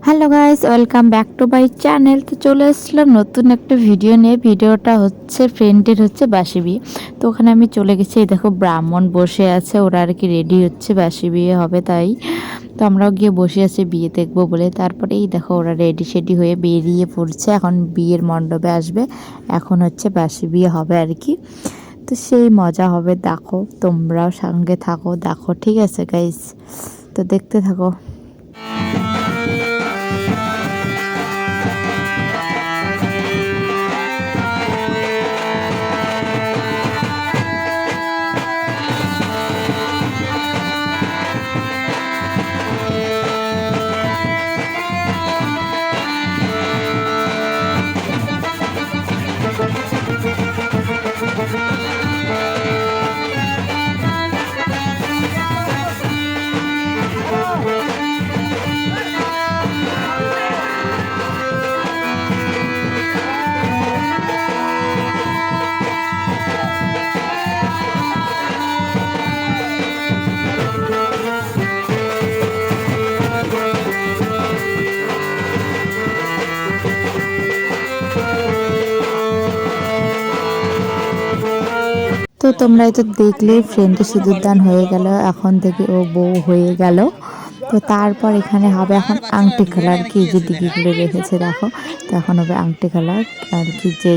Hello guys, welcome back to my channel. তো চলে এসেছিলাম নতুন একটা ভিডিও নিয়ে। ভিডিওটা হচ্ছে ফ্রেন্ডের বাসি বিয়ে। তো ওখানে আমি চলে গেছি। এই দেখো ব্রাহ্মণ বসে আছে, ওরা আর কি রেডি হচ্ছে, বাসি বিয়ে হবে তাই। তো আমরাও গিয়ে বসে আছি বিয়ে দেখবো বলে। তারপরে এই দেখো ওরা রেডি সেডি হয়ে বেরিয়ে পড়ছে, এখন বিয়ের মণ্ডপে আসবে। এখন হচ্ছে বাসি বিয়ে হবে আর কি। তো সেই মজা হবে, দেখো তোমরাও সঙ্গে থাকো, দেখো ঠিক আছে গাইস? তো দেখতে থাকো। তো তোমরাই তো দেখলেই ফ্রেন্ডের সিঁদুরদান হয়ে গেল, এখন থেকে ও বউ হয়ে গেল। তো তারপর এখানে হবে এখন আংটি খেলা আর কি, যে দিঘিগুলো রেখেছে দেখো। তো এখন হবে আংটি খেলা আর কি, যে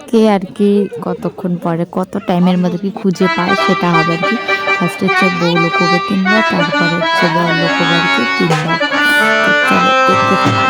কে আর কি কতক্ষণ পরে কত টাইমের মধ্যে কি খুঁজে পায় সেটা হবে আর কি। ফার্স্টে হচ্ছে বউ লোকবে 3 বার, তারপরে হচ্ছে বর লোকবে আর কি 3 বার। তো চলো দেখতে থাকো।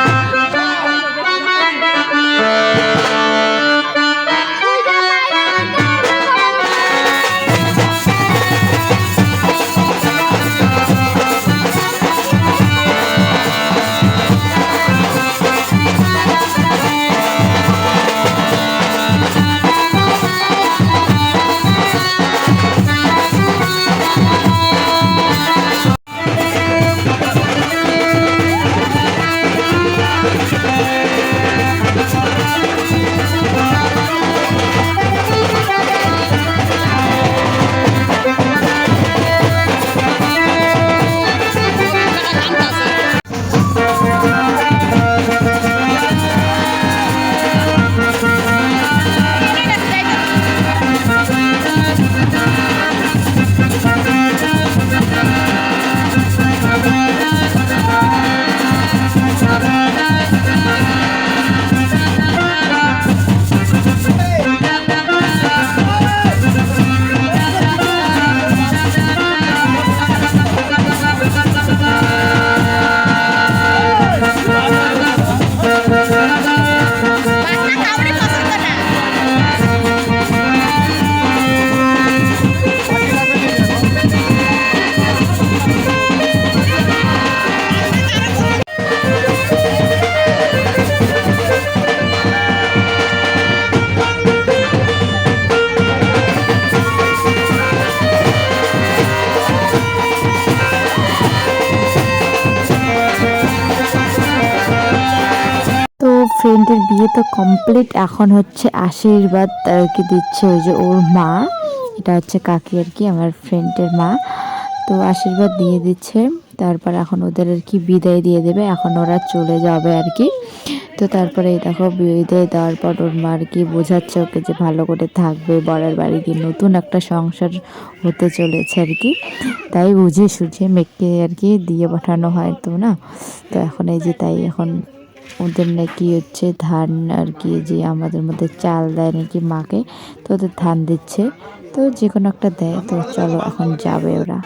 ফ্রেন্ডের বিয়ে তো কমপ্লিট, এখন হচ্ছে আশীর্বাদ আর কি দিচ্ছে ওই যে ওর মা, এটা হচ্ছে কাকি আর কি আমার ফ্রেন্ডের মা। তো আশীর্বাদ দিয়ে দিচ্ছে, তারপর এখন ওদের আর কি বিদায় দিয়ে দেবে, এখন ওরা চলে যাবে আর কি। তো তারপরে দেখো বিদায় দেওয়ার পর ওর মা আর কি বোঝাচ্ছে ওকে যে ভালো করে থাকবে, বরের বাড়ি গিয়ে নতুন একটা সংসার হতে চলেছে আর কি। তাই বুঝে সুঝে মেয়েকে আর কি দিয়ে পাঠানো হয় তো না। তো এখন এই যে তাই এখন ওদের নাকি হচ্ছে ধান আর কি, যে আমাদের মধ্যে চাল দেয় নাকি মাকে, তো ওদের ধান দিচ্ছে। তো যে কোনো একটা দেয়। তো চলো এখন যাবে ওরা।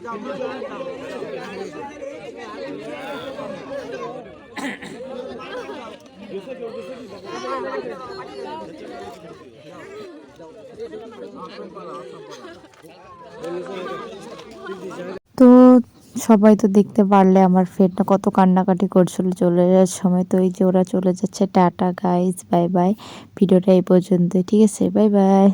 তো সবাই তো দেখতে পারলে আমার ফ্রেন্ডটা কত কান্নাকাটি করছিল চলে যাওয়ার সময়। তো এই যে ওরা চলে যাচ্ছে, টাটা গাইস, বাই বাই। ভিডিওটা এই পর্যন্তই, ঠিক আছে, বাই বাই।